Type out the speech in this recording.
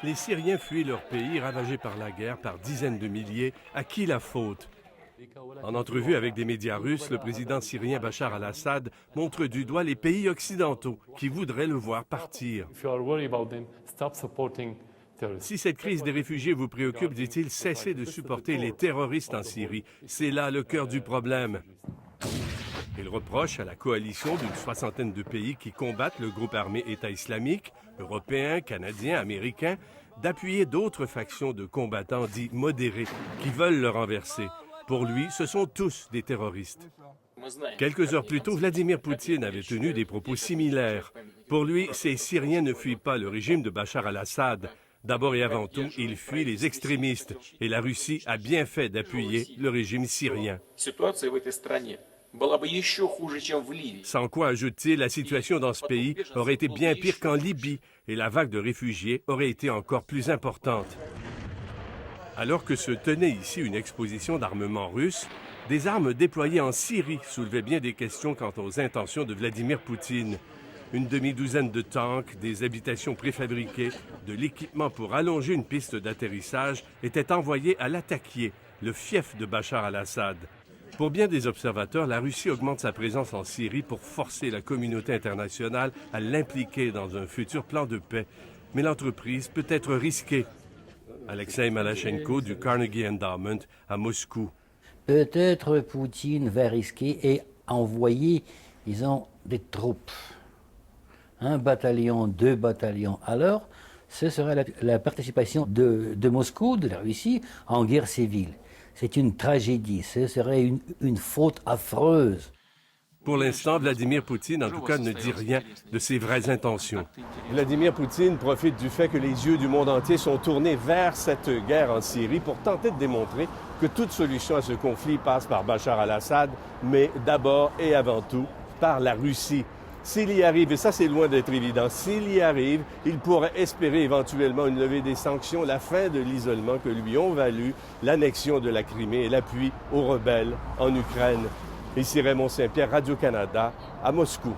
Les Syriens fuient leur pays ravagé par la guerre par dizaines de milliers. À qui la faute? En entrevue avec des médias russes, le président syrien Bachar al-Assad montre du doigt les pays occidentaux qui voudraient le voir partir. Si cette crise des réfugiés vous préoccupe, dit-il, cessez de supporter les terroristes en Syrie. C'est là le cœur du problème. Il reproche à la coalition d'une soixantaine de pays qui combattent le groupe armé État islamique, européens, canadiens, américains, d'appuyer d'autres factions de combattants dits modérés qui veulent le renverser. Pour lui, ce sont tous des terroristes. Quelques heures plus tôt, Vladimir Poutine avait tenu des propos similaires. Pour lui, ces Syriens ne fuient pas le régime de Bachar al-Assad. D'abord et avant tout, ils fuient les extrémistes. Et la Russie a bien fait d'appuyer le régime syrien. Sans quoi, ajoute-t-il, la situation dans ce pays aurait été bien pire qu'en Libye et la vague de réfugiés aurait été encore plus importante. Alors que se tenait ici une exposition d'armement russe, des armes déployées en Syrie soulevaient bien des questions quant aux intentions de Vladimir Poutine. Une demi-douzaine de tanks, des habitations préfabriquées, de l'équipement pour allonger une piste d'atterrissage étaient envoyés à Latakia, le fief de Bachar al-Assad. Pour bien des observateurs, la Russie augmente sa présence en Syrie pour forcer la communauté internationale à l'impliquer dans un futur plan de paix. Mais l'entreprise peut être risquée. Alexei Malachenko du Carnegie Endowment à Moscou. Peut-être Poutine va risquer et envoyer, disons, des troupes. 1 bataillon, 2 bataillons. Alors, ce sera la participation de Moscou, de la Russie, en guerre civile. C'est une tragédie, ce serait une faute affreuse. Pour l'instant, Vladimir Poutine, en tout cas, ne dit rien de ses vraies intentions. Vladimir Poutine profite du fait que les yeux du monde entier sont tournés vers cette guerre en Syrie pour tenter de démontrer que toute solution à ce conflit passe par Bachar al-Assad, mais d'abord et avant tout par la Russie. S'il y arrive, et ça c'est loin d'être évident, s'il y arrive, il pourrait espérer éventuellement une levée des sanctions, la fin de l'isolement que lui ont valu l'annexion de la Crimée et l'appui aux rebelles en Ukraine. Ici Raymond Saint-Pierre, Radio-Canada, à Moscou.